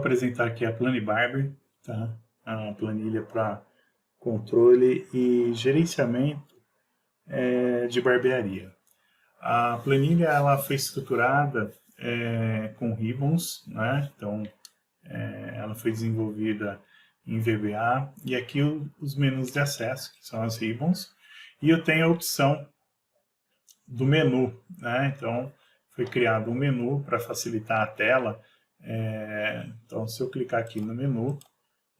apresentar aqui a Planibarber, tá? A planilha para controle e gerenciamento de barbearia. A planilha ela foi estruturada com ribbons, né? Então ela foi desenvolvida em VBA e aqui os menus de acesso, que são as ribbons, e eu tenho a opção do menu, né? Então foi criado um menu para facilitar a tela. Então se eu clicar aqui no menu,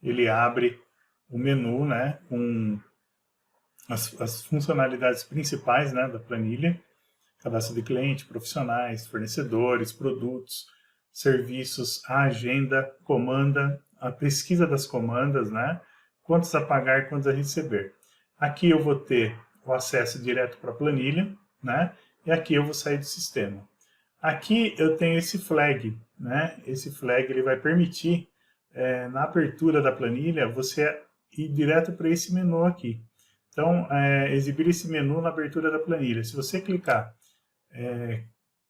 ele abre o menu, né, com as funcionalidades principais, né, da planilha: cadastro de cliente, profissionais, fornecedores, produtos, serviços, a agenda, comanda, a pesquisa das comandas, né, quantos a pagar, quantos a receber. Aqui eu vou ter o acesso direto para a planilha, né, e aqui eu vou sair do sistema. Aqui eu tenho esse flag, né, esse flag ele vai permitir, na abertura da planilha, você ir direto para esse menu aqui. Então, exibir esse menu na abertura da planilha. Se você clicar,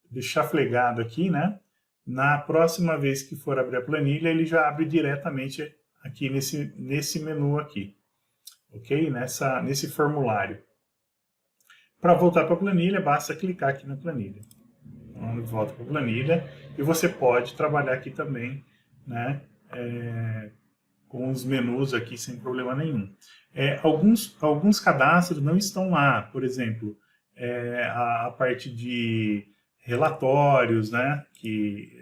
deixar flegado aqui, né? Na próxima vez que for abrir a planilha, ele já abre diretamente aqui nesse menu aqui, ok? Nesse formulário. Para voltar para a planilha, basta clicar aqui na planilha. Então, volta para a planilha e você pode trabalhar aqui também, né? Com os menus aqui sem problema nenhum. Alguns cadastros não estão lá, por exemplo, a parte de relatórios, né, que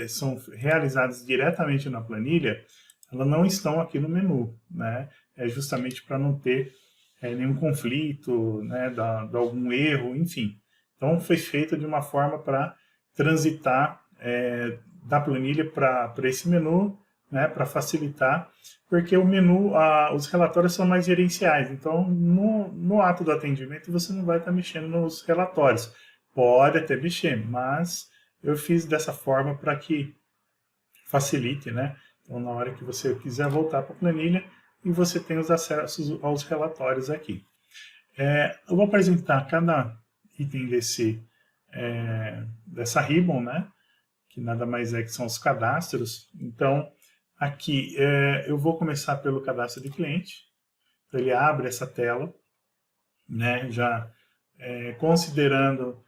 são realizados diretamente na planilha, elas não estão aqui no menu, né, justamente para não ter nenhum conflito, né, de algum erro, enfim. Então foi feito de uma forma para transitar da planilha para esse menu, né, para facilitar, porque o menu, os relatórios são mais gerenciais, então no ato do atendimento você não vai estar mexendo nos relatórios. Pode até mexer, mas eu fiz dessa forma para que facilite, né? Então na hora que você quiser voltar para a planilha e você tem os acessos aos relatórios aqui. Eu vou apresentar cada item dessa ribbon, né? Que nada mais é que são os cadastros. Então, aqui eu vou começar pelo cadastro de cliente. Então, ele abre essa tela, né, já considerando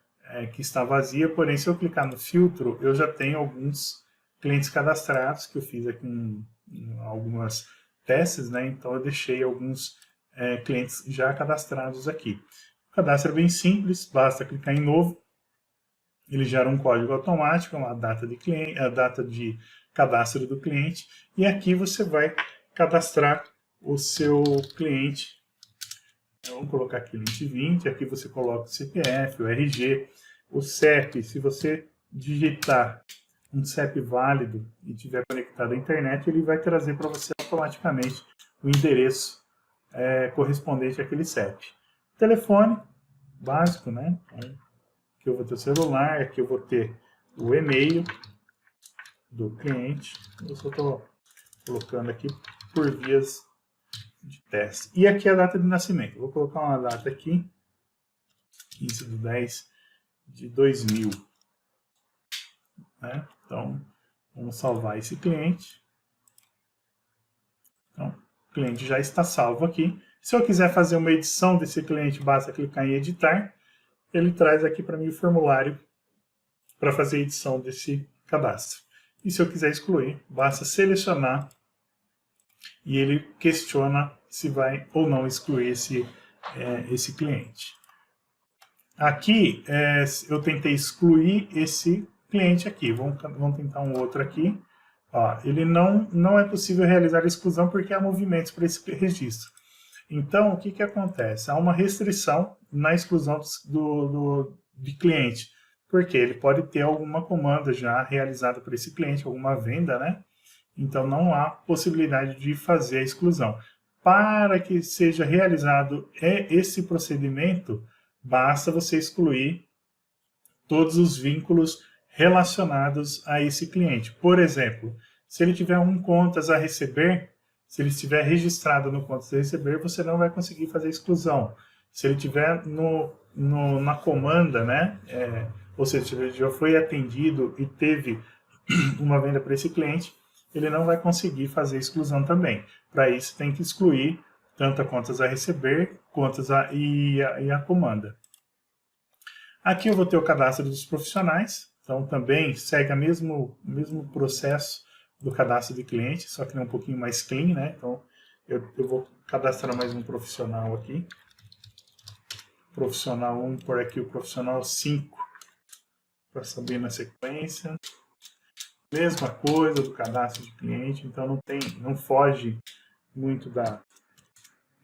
que está vazia, porém se eu clicar no filtro, eu já tenho alguns clientes cadastrados, que eu fiz aqui algumas testes, né, então eu deixei alguns clientes já cadastrados aqui. O cadastro é bem simples, basta clicar em novo, ele gera um código automático, a data de cliente, a data de cadastro do cliente, e aqui você vai cadastrar o seu cliente. Vamos colocar aqui cliente 20, aqui você coloca o CPF, o RG, o CEP. Se você digitar um CEP válido e estiver conectado à internet, ele vai trazer para você automaticamente o endereço correspondente àquele CEP. Telefone básico, né? Aqui eu vou ter o celular, aqui eu vou ter o e-mail do cliente. Eu só estou colocando aqui por vias de teste. E aqui a data de nascimento. Vou colocar uma data aqui, 15/10/2000. Né? Então, vamos salvar esse cliente. Então, o cliente já está salvo aqui. Se eu quiser fazer uma edição desse cliente, basta clicar em editar. Ele traz aqui para mim o formulário para fazer a edição desse cadastro. E se eu quiser excluir, basta selecionar e ele questiona se vai ou não excluir esse cliente. Aqui eu tentei excluir esse cliente aqui. Vamos tentar um outro aqui. Ó, ele não é possível realizar a exclusão porque há movimentos para esse registro. Então, o que acontece? Há uma restrição na exclusão de cliente, porque ele pode ter alguma comanda já realizada por esse cliente, alguma venda, né? Então, não há possibilidade de fazer a exclusão. Para que seja realizado esse procedimento, basta você excluir todos os vínculos relacionados a esse cliente. Por exemplo, se ele tiver contas a receber, se ele estiver registrado no contas a receber, você não vai conseguir fazer exclusão. Se ele tiver na comanda, né, ou seja, ele já foi atendido e teve uma venda para esse cliente, ele não vai conseguir fazer exclusão também. Para isso, tem que excluir tanto a contas a receber, contas e a comanda. Aqui eu vou ter o cadastro dos profissionais, então também segue o mesmo processo do cadastro de cliente, só que é um pouquinho mais clean, né? Então eu vou cadastrar mais um profissional aqui. Profissional 1, por aqui o profissional 5, para saber na sequência. Mesma coisa do cadastro de cliente, então não foge muito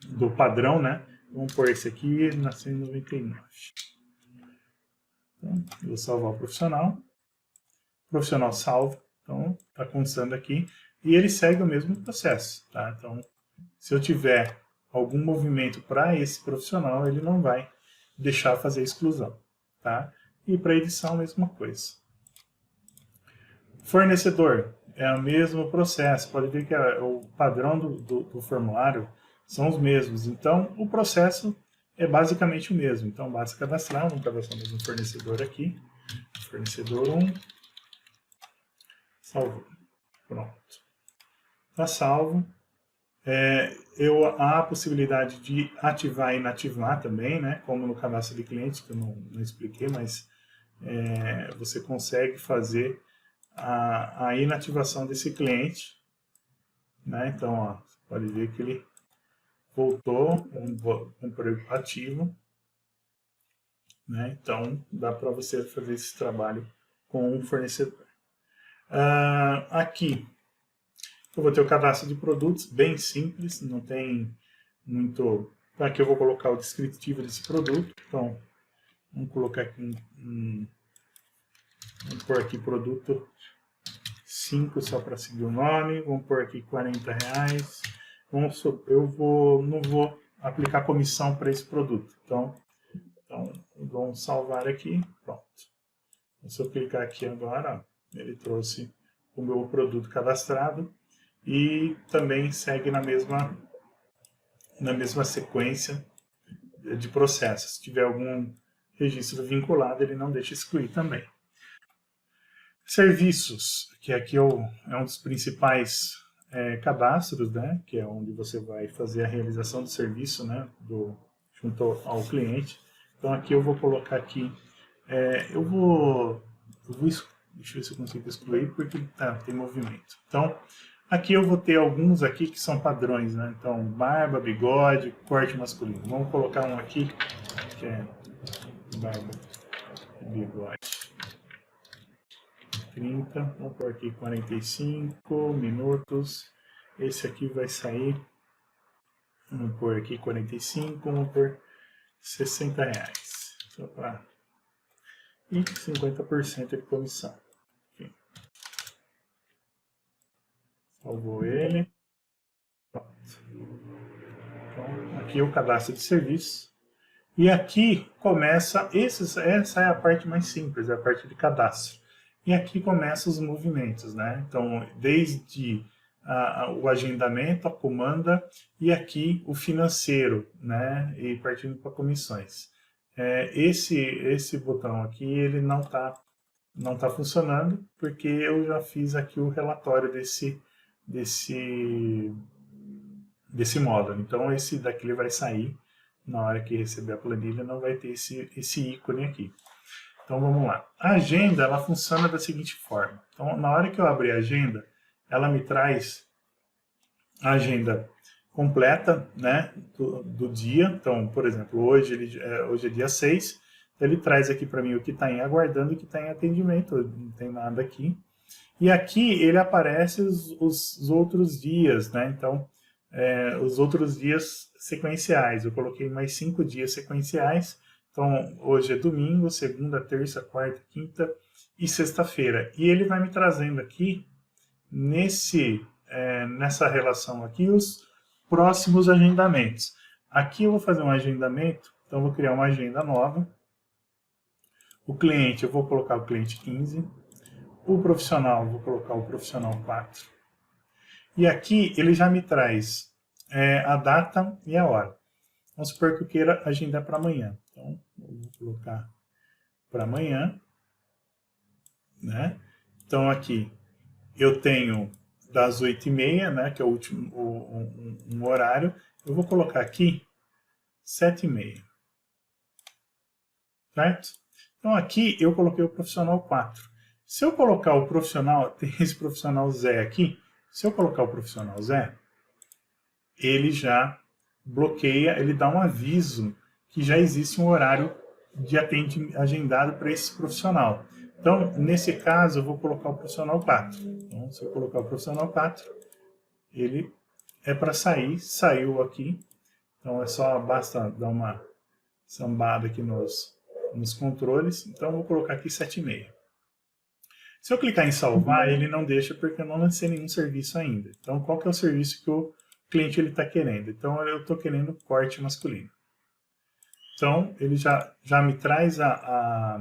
do padrão, né? Vamos pôr esse aqui, nasceu em 99. Então, eu vou salvar o profissional salvo, então está constando aqui, e ele segue o mesmo processo, tá? Então, se eu tiver algum movimento para esse profissional, ele não vai deixar fazer exclusão, tá? E para edição, a mesma coisa. Fornecedor, é o mesmo processo, pode ver que o padrão do formulário são os mesmos, então o processo é basicamente o mesmo. Então, basta cadastrar, vamos cadastrar mais um fornecedor aqui, fornecedor 1, salvo, pronto, está salvo. Há a possibilidade de ativar e inativar também, né? Como no cadastro de clientes, que eu não expliquei, mas você consegue fazer a inativação desse cliente, né? Então, ó, você pode ver que ele voltou um ativo, né? Então, dá para você fazer esse trabalho com um fornecedor. Aqui, eu vou ter o cadastro de produtos, bem simples, não tem muito... Aqui eu vou colocar o descritivo desse produto, então, vamos colocar aqui vamos pôr aqui produto 5 só para seguir o nome, vamos pôr aqui R$40. Não vou aplicar comissão para esse produto, então vamos salvar aqui, pronto. Se eu clicar aqui agora, ó, ele trouxe o meu produto cadastrado e também segue na mesma sequência de processos. Se tiver algum registro vinculado, ele não deixa excluir também. Serviços, que aqui é um dos principais cadastros, né? Que é onde você vai fazer a realização do serviço, né? Junto ao cliente. Então aqui eu vou colocar aqui, deixa eu ver se eu consigo excluir, porque tem movimento. Então, aqui eu vou ter alguns aqui que são padrões, né? Então, barba, bigode, corte masculino. Vamos colocar um aqui, que é barba e bigode. 30, vamos pôr aqui 45 minutos. Esse aqui vai sair, vamos pôr aqui 45, vamos pôr R$60. Só para... E 50% de comissão. Enfim. Salvou ele. Pronto. Então, aqui é o cadastro de serviço. E aqui começa, essa é a parte mais simples, é a parte de cadastro. E aqui começam os movimentos, né? Então, desde o agendamento, a comanda e aqui o financeiro, né? E partindo para comissões. Esse botão aqui, ele não tá funcionando, porque eu já fiz aqui o relatório desse módulo. Então, esse daqui ele vai sair na hora que receber a planilha, não vai ter esse ícone aqui. Então, vamos lá. A agenda, ela funciona da seguinte forma. Então, na hora que eu abrir a agenda, ela me traz a agenda completa, né, do dia. Então, por exemplo, hoje é dia 6, então ele traz aqui para mim o que está em aguardando e o que está em atendimento, não tem nada aqui. E aqui ele aparece os outros dias, né, então, os outros dias sequenciais. Eu coloquei mais 5 dias sequenciais, então hoje é domingo, segunda, terça, quarta, quinta e sexta-feira. E ele vai me trazendo aqui, nessa relação aqui, os próximos agendamentos. Aqui eu vou fazer um agendamento, então eu vou criar uma agenda nova. O cliente, eu vou colocar o cliente 15. O profissional, eu vou colocar o profissional 4. E aqui ele já me traz a data e a hora. Vamos supor que eu queira agendar para amanhã. Então, eu vou colocar para amanhã, né? Então aqui eu tenho das 8h30, né, que é o último um horário, eu vou colocar aqui 7h30. Certo? Então aqui eu coloquei o profissional 4. Se eu colocar o profissional, tem esse profissional Zé aqui, se eu colocar o profissional Zé, ele já bloqueia, ele dá um aviso que já existe um horário de atendimento agendado para esse profissional. Então, nesse caso, eu vou colocar o profissional 4. Então, se eu colocar o profissional 4, ele é para sair, saiu aqui. Então, basta dar uma sambada aqui nos controles. Então, eu vou colocar aqui 7h30. Se eu clicar em salvar, ele não deixa porque eu não lancei nenhum serviço ainda. Então, qual que é o serviço que o cliente está querendo? Então, eu estou querendo corte masculino. Então, ele já me traz a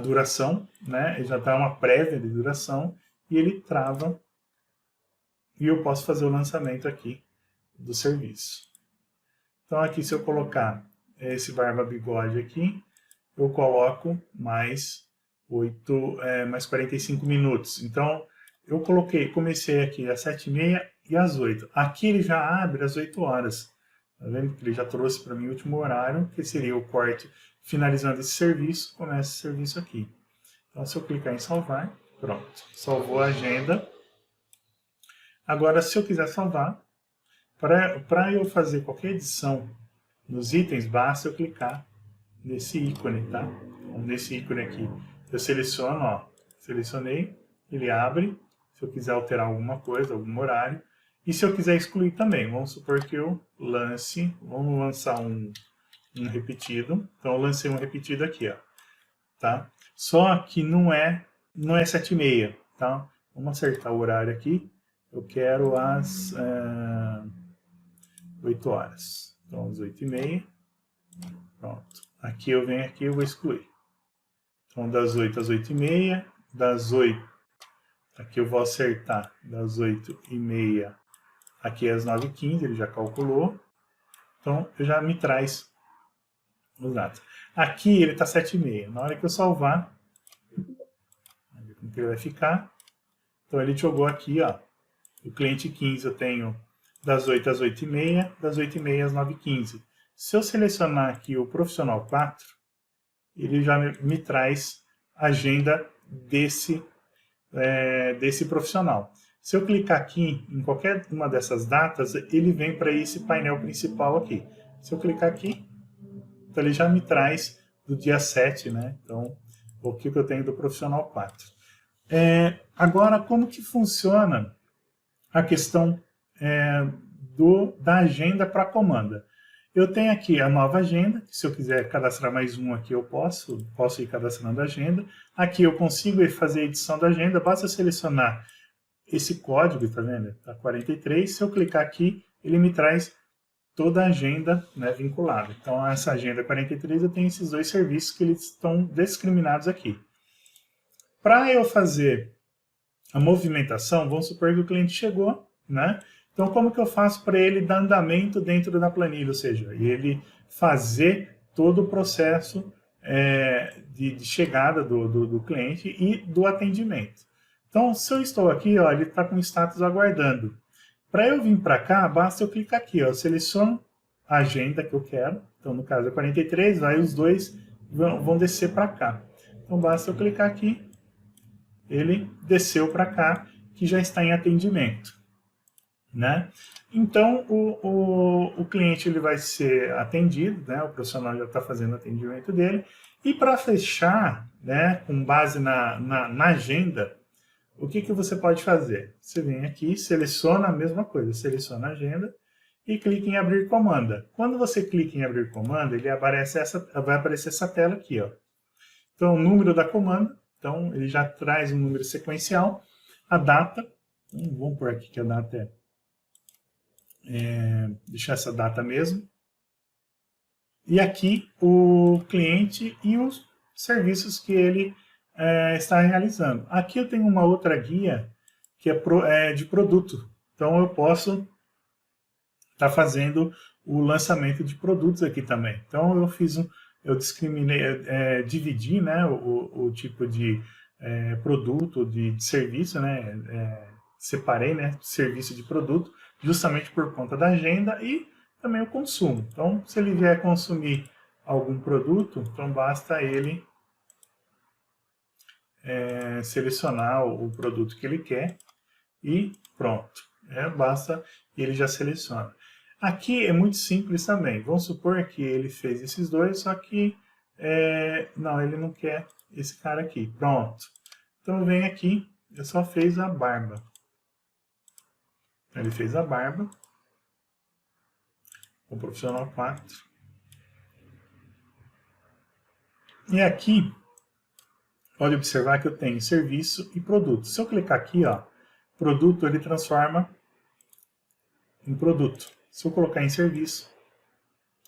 duração, né? Ele já dá uma prévia de duração e ele trava e eu posso fazer o lançamento aqui do serviço. Então, aqui, se eu colocar esse barba bigode aqui, eu coloco mais 45 minutos. Então, eu comecei aqui às 7h30 e às 8h. Aqui ele já abre às 8 horas. Tá vendo que ele já trouxe para mim o último horário, que seria o corte. Finalizando esse serviço, começa esse serviço aqui. Então, se eu clicar em salvar, pronto. Salvou a agenda. Agora, se eu quiser salvar, para eu fazer qualquer edição nos itens, basta eu clicar nesse ícone, tá? Então, nesse ícone aqui, eu seleciono, ó, selecionei, ele abre, se eu quiser alterar alguma coisa, algum horário, e se eu quiser excluir também, vamos supor que eu vamos lançar um repetido, então eu lancei um repetido aqui, ó, tá? Só que não é 7h30, tá? Vamos acertar o horário aqui, eu quero às 8 horas, então às 8h30, pronto. Aqui eu venho aqui e vou excluir. Então, das 8 às 8h30, das 8, aqui eu vou acertar, das 8h30 aqui às 9h15, ele já calculou. Então, já me traz os dados. Aqui ele está 7h30. Na hora que eu salvar, vamos ver como que ele vai ficar. Então, ele jogou aqui, ó, o cliente 15 eu tenho das 8 às 8h30, das 8h30 às 9h15. Se eu selecionar aqui o profissional 4, ele já me traz a agenda desse profissional. Se eu clicar aqui em qualquer uma dessas datas, ele vem para esse painel principal aqui. Se eu clicar aqui, então ele já me traz do dia 7, né? Então, o que eu tenho do profissional 4. Agora, como que funciona a questão da agenda para a comanda? Eu tenho aqui a nova agenda, que se eu quiser cadastrar mais um aqui eu posso ir cadastrando a agenda. Aqui eu consigo fazer a edição da agenda, basta selecionar esse código, tá vendo? Tá 43, se eu clicar aqui, ele me traz toda a agenda, né, vinculada. Então, essa agenda 43 eu tenho esses dois serviços que eles estão discriminados aqui. Para eu fazer a movimentação, vamos supor que o cliente chegou, né? Então, como que eu faço para ele dar andamento dentro da planilha? Ou seja, ele fazer todo o processo de chegada do cliente e do atendimento. Então, se eu estou aqui, ó, ele está com status aguardando. Para eu vir para cá, basta eu clicar aqui, ó, eu seleciono a agenda que eu quero. Então, no caso é 43, aí os dois vão descer para cá. Então, basta eu clicar aqui, ele desceu para cá, que já está em atendimento. Né? Então, o cliente ele vai ser atendido, né? O profissional já está fazendo o atendimento dele. E para fechar, né, com base na agenda, o que você pode fazer? Você vem aqui, seleciona a mesma coisa, seleciona a agenda e clica em abrir comanda. Quando você clica em abrir comanda, vai aparecer essa tela aqui, ó. Então, o número da comanda, então ele já traz um número sequencial, a data, vamos pôr aqui que a data deixar essa data mesmo. E aqui o cliente e os serviços que ele está realizando. Aqui eu tenho uma outra guia que é de produto. Então eu posso estar fazendo o lançamento de produtos aqui também. Então eu discriminei, dividi, né, o tipo de produto de serviço, né? Separei, né, serviço de produto, justamente por conta da agenda e também o consumo. Então, se ele vier consumir algum produto, então basta ele selecionar o produto que ele quer e pronto. Basta e ele já seleciona. Aqui é muito simples também. Vamos supor que ele fez esses dois, só que não, ele não quer esse cara aqui. Pronto. Então vem aqui, eu só fiz a barba. Ele fez a barba. O profissional 4. E aqui, pode observar que eu tenho serviço e produto. Se eu clicar aqui, ó, produto, ele transforma em produto. Se eu colocar em serviço,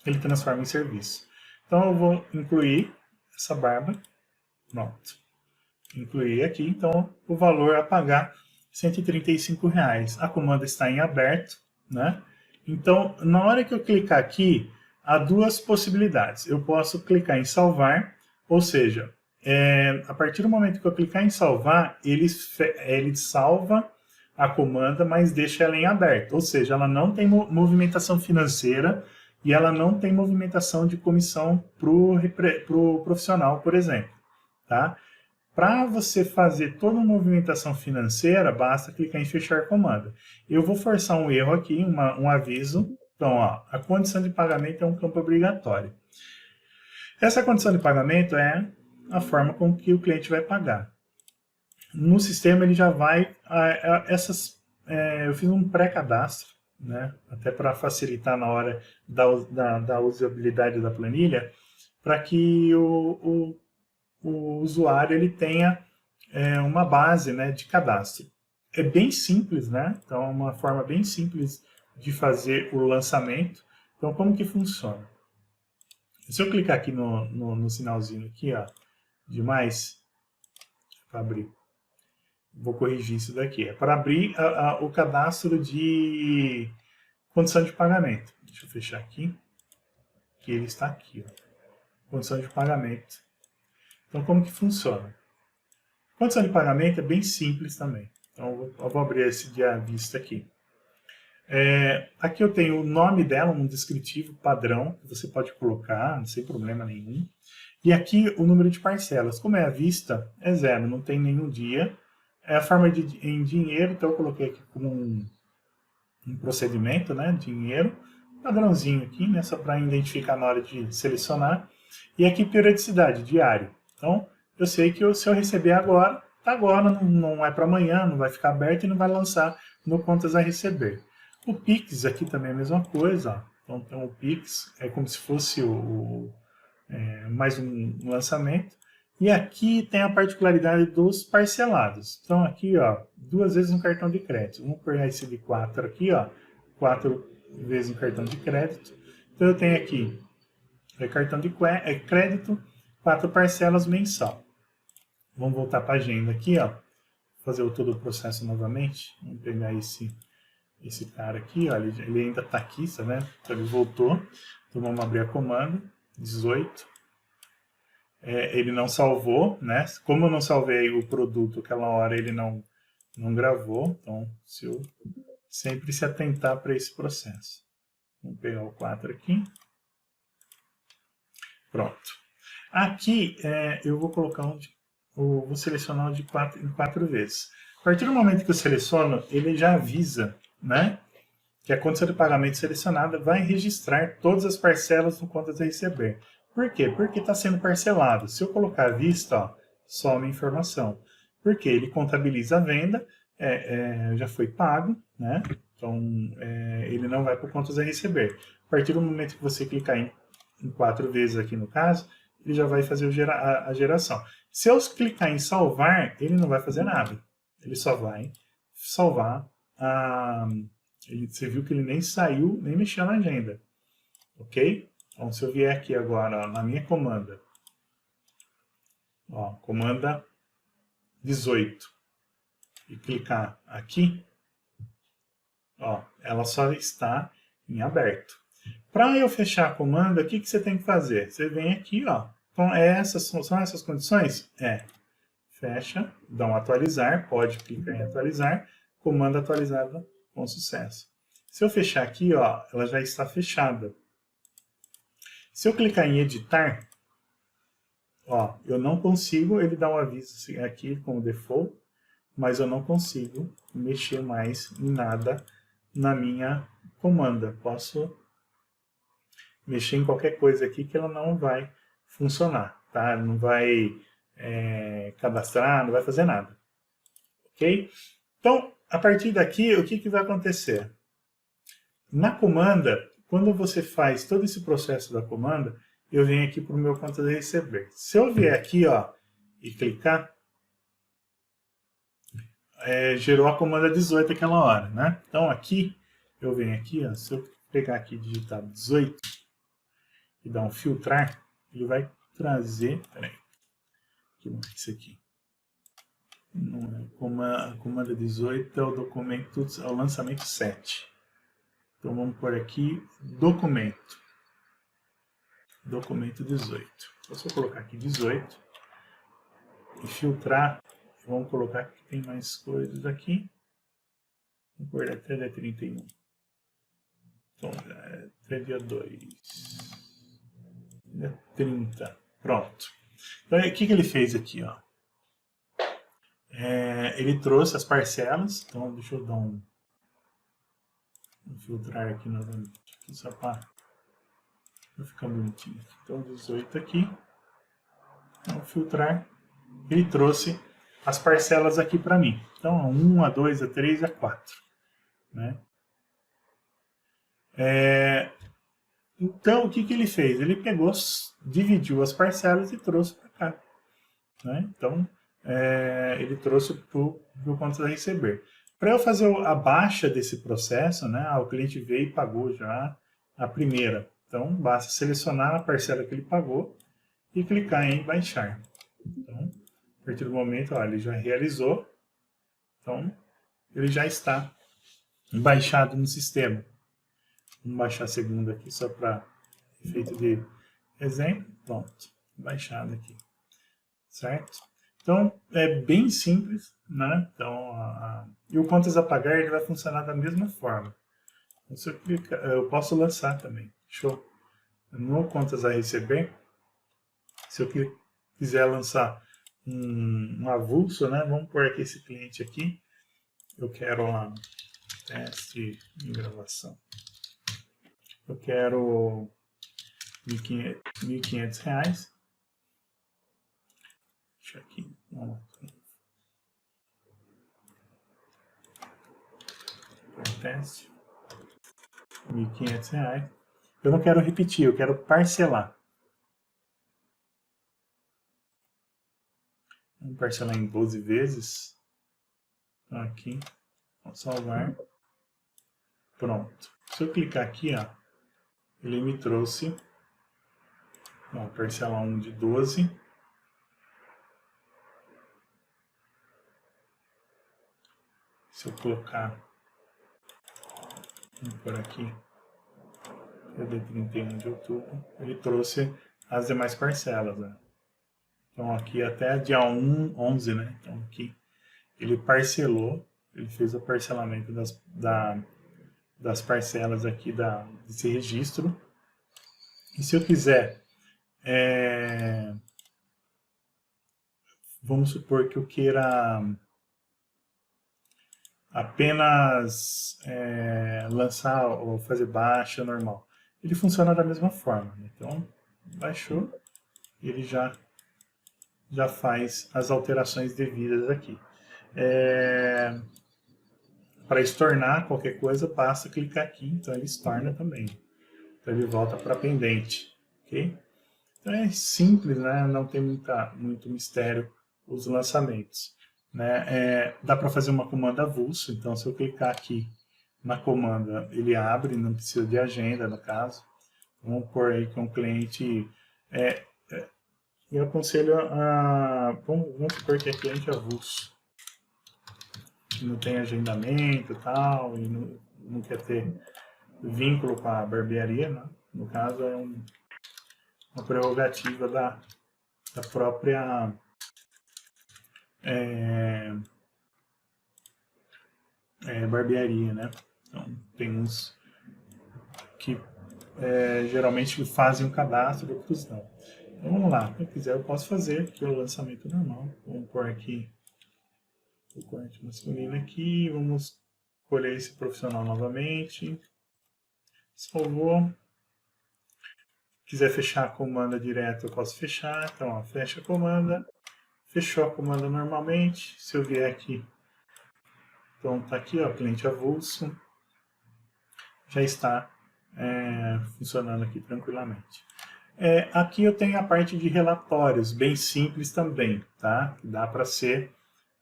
ele transforma em serviço. Então eu vou incluir essa barba. Pronto. Incluir aqui, então o valor a pagar R$ 135. A comanda está em aberto, né? Então, na hora que eu clicar aqui, há duas possibilidades. Eu posso clicar em salvar, ou seja, a partir do momento que eu clicar em salvar, ele salva a comanda, mas deixa ela em aberto. Ou seja, ela não tem movimentação financeira e ela não tem movimentação de comissão para o profissional, por exemplo. Tá? Para você fazer toda a movimentação financeira, basta clicar em fechar comanda. Eu vou forçar um erro aqui, um aviso. Então, ó, a condição de pagamento é um campo obrigatório. Essa condição de pagamento é a forma com que o cliente vai pagar. No sistema ele já vai... eu fiz um pré-cadastro, né, até para facilitar na hora da usabilidade da planilha, para que o usuário ele tenha uma base, né, de cadastro. É bem simples, né? Então é uma forma bem simples de fazer o lançamento. Então como que funciona? Se eu clicar aqui no sinalzinho aqui, ó, de mais, para abrir, vou corrigir isso daqui. É para abrir o cadastro de condição de pagamento. Deixa eu fechar aqui, que ele está aqui, ó. Condição de pagamento. Então, como que funciona? Condição de pagamento é bem simples também. Então, eu vou abrir esse de à vista aqui. Aqui eu tenho o nome dela, um descritivo padrão, que você pode colocar, sem problema nenhum. E aqui o número de parcelas. Como é à vista, é 0, não tem nenhum dia. É a forma em dinheiro, então eu coloquei aqui como um procedimento, né, dinheiro. Padrãozinho aqui, né, só para identificar na hora de selecionar. E aqui periodicidade, diário. Então, eu sei que se eu receber agora, tá agora, não é para amanhã, não vai ficar aberto e não vai lançar no contas a receber. O Pix aqui também é a mesma coisa. Ó. Então, o Pix é como se fosse mais um lançamento. E aqui tem a particularidade dos parcelados. Então, aqui, ó, 2 vezes no cartão de crédito. Vamos pegar esse de 4 aqui, ó, 4 vezes no cartão de crédito. Então, eu tenho aqui cartão de crédito, 4 parcelas mensal. Vamos voltar para a agenda aqui, ó. Fazer todo o processo novamente. Vamos pegar esse cara aqui, ó. Ele ainda está aqui, né? Então ele voltou. Então vamos abrir a comanda. 18. Ele não salvou, né? Como eu não salvei o produto aquela hora, ele não gravou. Então, se eu sempre se atentar para esse processo. Vamos pegar o 4 aqui. Pronto. Aqui eu vou colocar vou selecionar de 4 em 4 vezes. A partir do momento que eu seleciono, ele já avisa, né, que a condição de pagamento selecionada vai registrar todas as parcelas no contas a receber. Por quê? Porque está sendo parcelado. Se eu colocar à vista, ó, some a informação. Porque ele contabiliza a venda, já foi pago, né? Então ele não vai para contas a receber. A partir do momento que você clicar em 4 vezes aqui no caso, ele já vai fazer a geração. Se eu clicar em salvar, ele não vai fazer nada. Ele só vai salvar você viu que ele nem saiu, nem mexeu na agenda. Ok? Então, se eu vier aqui agora, ó, na minha comanda, ó, comanda 18, e clicar aqui, ó, ela só está em aberto. Para eu fechar a comanda, o que você tem que fazer? Você vem aqui, ó. Então, são essas condições? fecha, dá um atualizar, pode clicar em atualizar, comando atualizado com sucesso. Se eu fechar aqui, ó, ela já está fechada. Se eu clicar em editar, ó, eu não consigo, ele dá um aviso aqui como default, mas eu não consigo mexer mais em nada na minha comanda. Posso mexer em qualquer coisa aqui que ela não vai funcionar, tá? Não vai cadastrar, não vai fazer nada, ok? Então, a partir daqui, o que vai acontecer? Na comanda, quando você faz todo esse processo da comanda, eu venho aqui para o meu conta de receber. Se eu vier aqui, ó, e clicar, gerou a comanda 18 aquela hora, né? Então aqui, eu venho aqui, ó, se eu pegar aqui e digitar 18 e dar um filtrar, ele vai trazer, peraí, que não é isso aqui. Não é, comanda 18 é o documento, é o lançamento 7. Então vamos por aqui, documento 18. Então, se eu colocar aqui 18 e filtrar, vamos colocar que tem mais coisas aqui. Vamos pôr até dia 31. Então, até dia 2. Dia 30. Pronto. Então, o que ele fez aqui, ó? Ele trouxe as parcelas. Então, deixa eu dar um filtrar aqui novamente. Aqui só para ficar bonitinho. Então, 18 aqui. Vamos filtrar. Ele trouxe as parcelas aqui para mim. Então, a 1, a 2, a 3 e a 4. Né? Então, o que ele fez? Ele pegou, dividiu as parcelas e trouxe para cá. Né? Então, ele trouxe para o conta a receber. Para eu fazer a baixa desse processo, né, o cliente veio e pagou já a primeira. Então, basta selecionar a parcela que ele pagou e clicar em baixar. Então, a partir do momento, ó, ele já realizou. Então, ele já está baixado no sistema. Vamos baixar a segunda aqui só para efeito de exemplo. Pronto, baixado aqui. Certo? Então, é bem simples, né? Então, e o contas a pagar ele vai funcionar da mesma forma. Então, se eu clicar, eu posso lançar também. Show. No contas a receber, se eu quiser lançar um avulso, né? Vamos pôr aqui esse cliente aqui. Eu quero lá teste em gravação. Eu quero R$1.500. Deixa aqui. Vamos lá. Teste. R$1.500. Eu não quero repetir, eu quero parcelar. Vamos parcelar em 12 vezes. Então, aqui. Vamos salvar. Pronto. Se eu clicar aqui, ó, ele me trouxe. Vamos parcelar um de 12. Se eu colocar por aqui, dia 31 de outubro, ele trouxe as demais parcelas. Né? Então aqui até dia 11, né? Então aqui ele parcelou, ele fez o parcelamento das parcelas aqui desse registro. E se eu quiser, vamos supor que eu queira apenas lançar ou fazer baixa normal. Ele funciona da mesma forma. Né? Então, baixou, ele já faz as alterações devidas aqui. Para estornar qualquer coisa, basta clicar aqui, então ele estorna também. Então ele volta para pendente. Okay? Então é simples, né? Não tem muito mistério os lançamentos. Né? Dá para fazer uma comanda avulso, então se eu clicar aqui na comanda, ele abre, não precisa de agenda no caso. Vamos pôr aí que um cliente... eu aconselho a... Vamos supor que é cliente avulso, que não tem agendamento e tal, e não quer ter vínculo com a barbearia, né? No caso é uma prerrogativa da própria barbearia, né? Então, tem uns que geralmente fazem um cadastro, outros não. Então, vamos lá. Se eu quiser, eu posso fazer aqui o lançamento normal. Vamos pôr aqui o corte masculino aqui. Vamos escolher esse profissional novamente. Salvou. Quiser fechar a comanda direto, eu posso fechar. Então, ó, fecha a comanda. Fechou a comanda normalmente. Se eu vier aqui, então tá aqui, ó, cliente avulso. Já está funcionando aqui tranquilamente. Aqui eu tenho a parte de relatórios, bem simples também, tá? Que dá para ser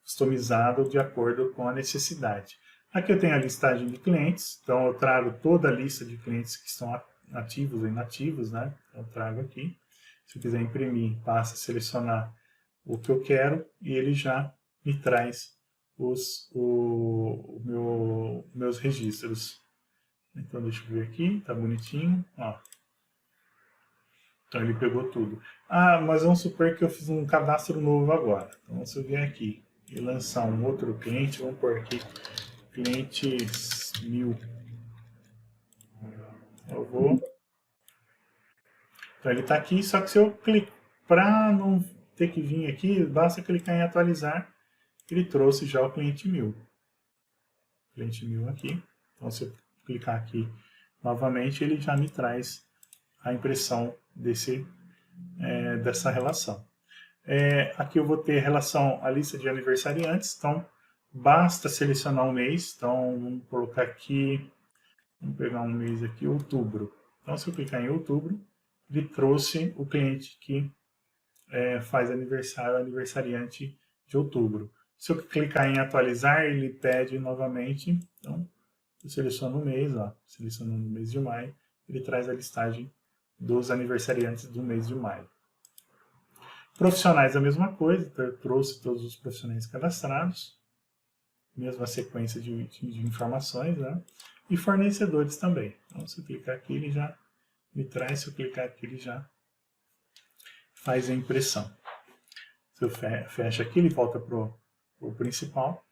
customizado de acordo com a necessidade. Aqui eu tenho a listagem de clientes, então eu trago toda a lista de clientes que estão ativos ou inativos, né? Eu trago aqui. Se eu quiser imprimir, basta selecionar o que eu quero e ele já me traz meus registros. Então deixa eu ver aqui, tá bonitinho, ó. Então ele pegou tudo. Ah, mas vamos supor que eu fiz um cadastro novo agora. Então se eu vier aqui e lançar um outro cliente, vamos pôr aqui clientes 1000. Eu vou. Então ele está aqui, só que se eu clico para não ter que vir aqui, basta clicar em atualizar. Ele trouxe já o cliente 1000. Cliente 1000 aqui. Então se eu clicar aqui novamente, ele já me traz a impressão dessa relação. Aqui eu vou ter relação à lista de aniversariantes, então basta selecionar um mês. Então vamos colocar aqui, vamos pegar um mês aqui, outubro. Então se eu clicar em outubro, ele trouxe o cliente que faz aniversário, aniversariante de outubro. Se eu clicar em atualizar, ele pede novamente. Então eu seleciono o mês, ó, selecionando o mês de maio, ele traz a listagem dos aniversariantes do mês de maio. Profissionais a mesma coisa, então eu trouxe todos os profissionais cadastrados, mesma sequência de informações, né? E fornecedores também. Então se eu clicar aqui, ele já me traz, se eu clicar aqui, ele já faz a impressão. Se eu fecho aqui, ele volta para o principal.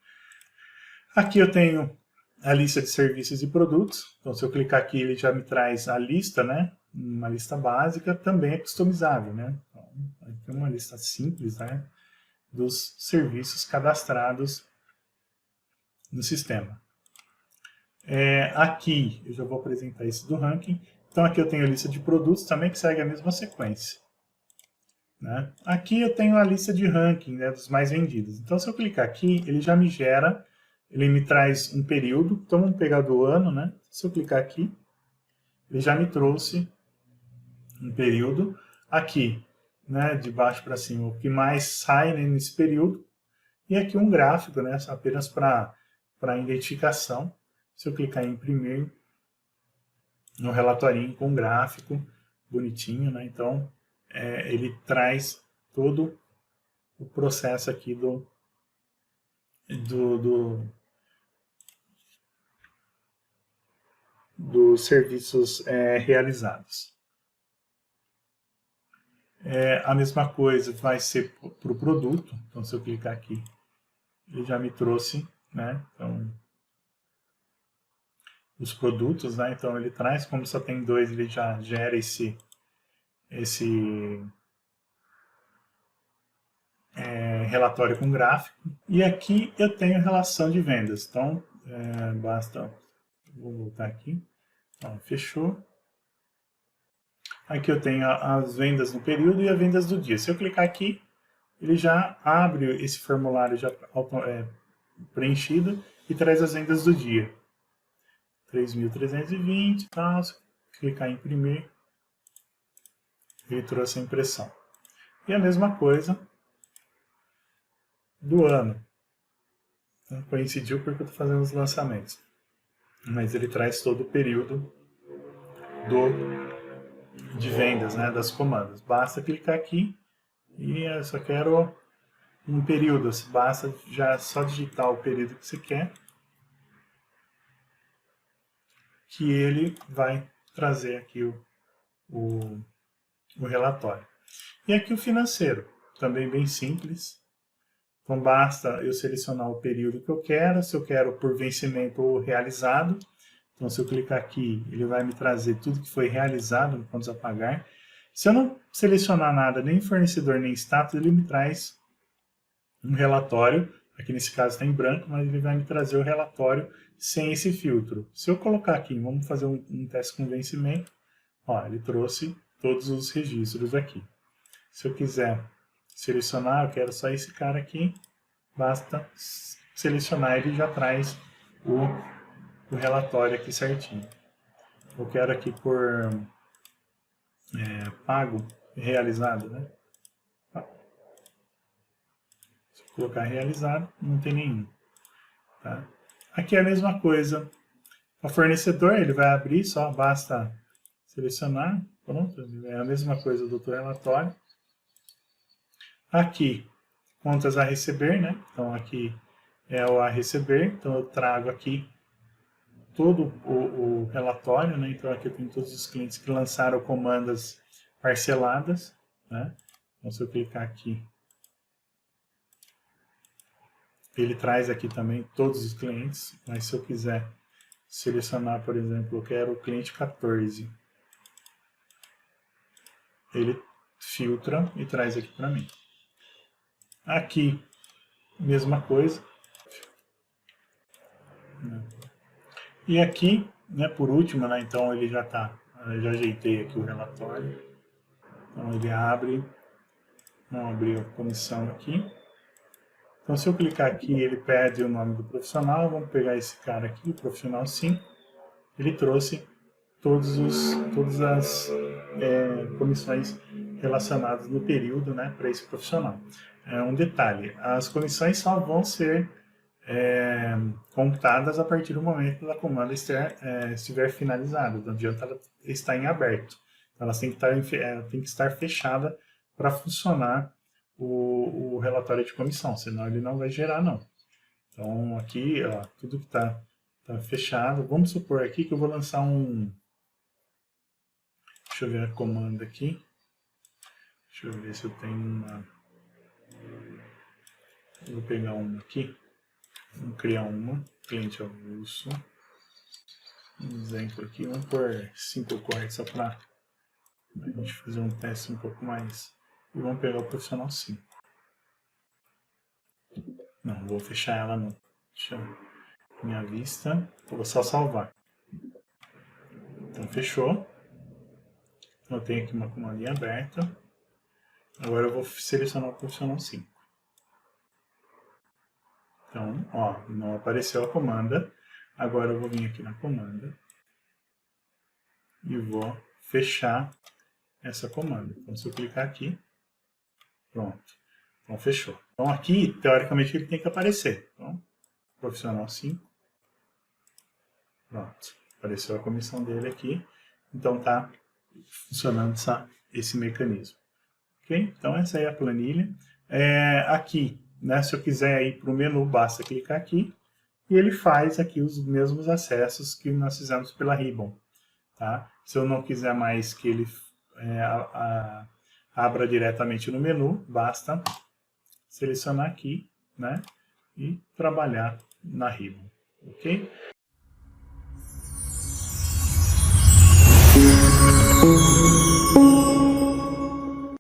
Aqui eu tenho a lista de serviços e produtos. Então se eu clicar aqui, ele já me traz a lista, né? Uma lista básica, também é customizável, né? Então, aqui é uma lista simples, né? Dos serviços cadastrados no sistema. Aqui eu já vou apresentar esse do ranking. Então aqui eu tenho a lista de produtos também que segue a mesma sequência. Né? Aqui eu tenho a lista de ranking, né, dos mais vendidos. Então se eu clicar aqui, ele já me gera, ele me traz um período. Então vamos pegar do ano, né? Se eu clicar aqui, ele já me trouxe um período. Aqui, né, de baixo para cima, o que mais sai, né, nesse período. E aqui um gráfico, né, apenas para identificação. Se eu clicar em imprimir, no relatorinho com gráfico bonitinho, né? Então ele traz todo o processo aqui dos serviços realizados. A mesma coisa vai ser para o produto. Então se eu clicar aqui, ele já me trouxe, né? Então os produtos, né? Então ele traz, como só tem dois, ele já gera esse relatório com gráfico. E aqui eu tenho relação de vendas. Então basta, vou voltar aqui, então, fechou. Aqui eu tenho as vendas no período e as vendas do dia. Se eu clicar aqui, ele já abre esse formulário já preenchido e traz as vendas do dia. 3.320, tá? Se clicar em imprimir, ele trouxe a impressão. E a mesma coisa do ano. Então, coincidiu porque eu estou fazendo os lançamentos. Mas ele traz todo o período de vendas, né, das comandas. Basta clicar aqui e eu só quero um período. Basta já só digitar o período que você quer, que ele vai trazer aqui o relatório. E aqui o financeiro, também bem simples. Então, basta eu selecionar o período que eu quero, se eu quero por vencimento ou realizado. Então, se eu clicar aqui, ele vai me trazer tudo que foi realizado no contas a pagar. Se eu não selecionar nada, nem fornecedor, nem status, ele me traz um relatório. Aqui nesse caso está em branco, mas ele vai me trazer o relatório sem esse filtro. Se eu colocar aqui, vamos fazer um teste com vencimento, ó, ele trouxe todos os registros aqui. Se eu quiser selecionar, eu quero só esse cara aqui, basta selecionar, ele já traz o relatório aqui certinho. Eu quero aqui por pago realizado, né? Se eu colocar realizado, não tem nenhum. Tá? Aqui é a mesma coisa. O fornecedor, ele vai abrir, só basta selecionar, pronto, é a mesma coisa do outro relatório. Aqui, contas a receber, né? Então aqui é o a receber, então eu trago aqui todo o relatório, né? Então aqui eu tenho todos os clientes que lançaram comandas parceladas, né? Então se eu clicar aqui, ele traz aqui também todos os clientes, mas se eu quiser selecionar, por exemplo, eu quero o cliente 14, ele filtra e traz aqui para mim. Aqui, mesma coisa. E aqui, né, por último, né, então ele já está, já ajeitei aqui o relatório. Então ele abre, vamos abrir a comissão aqui. Então se eu clicar aqui, ele pede o nome do profissional, vamos pegar esse cara aqui, o profissional 5. Ele trouxe todas as comissões relacionadas no período, né, para esse profissional. Um detalhe, as comissões só vão ser computadas a partir do momento da comanda estiver finalizada. Não adianta ela estar em aberto. Elas têm que estar fechada para funcionar o relatório de comissão, senão ele não vai gerar, não. Então, aqui, ó, tudo que está fechado. Vamos supor aqui que eu vou lançar um... Deixa eu ver a comanda aqui. Deixa eu ver se eu tenho uma... Vou pegar uma aqui. Vamos criar uma. Cliente avulso. Um exemplo aqui. Vamos por 5 cortes só para a gente fazer um teste um pouco mais. E vamos pegar o profissional 5. Não, vou fechar ela não. Deixa eu... Minha vista. Vou só salvar. Então fechou. Eu tenho aqui uma comandinha aberta. Agora eu vou selecionar o profissional 5. Então, ó, não apareceu a comanda. Agora eu vou vir aqui na comanda e vou fechar essa comanda. Então, se eu clicar aqui, pronto. Então, fechou. Então, aqui, teoricamente, ele tem que aparecer. Então, profissional 5. Pronto. Apareceu a comissão dele aqui. Então, tá funcionando esse mecanismo. Ok? Então, essa aí é a planilha. Aqui, né, se eu quiser ir para o menu, basta clicar aqui e ele faz aqui os mesmos acessos que nós fizemos pela Ribbon. Tá? Se eu não quiser mais que ele abra diretamente no menu, basta selecionar aqui, né, e trabalhar na Ribbon. Ok?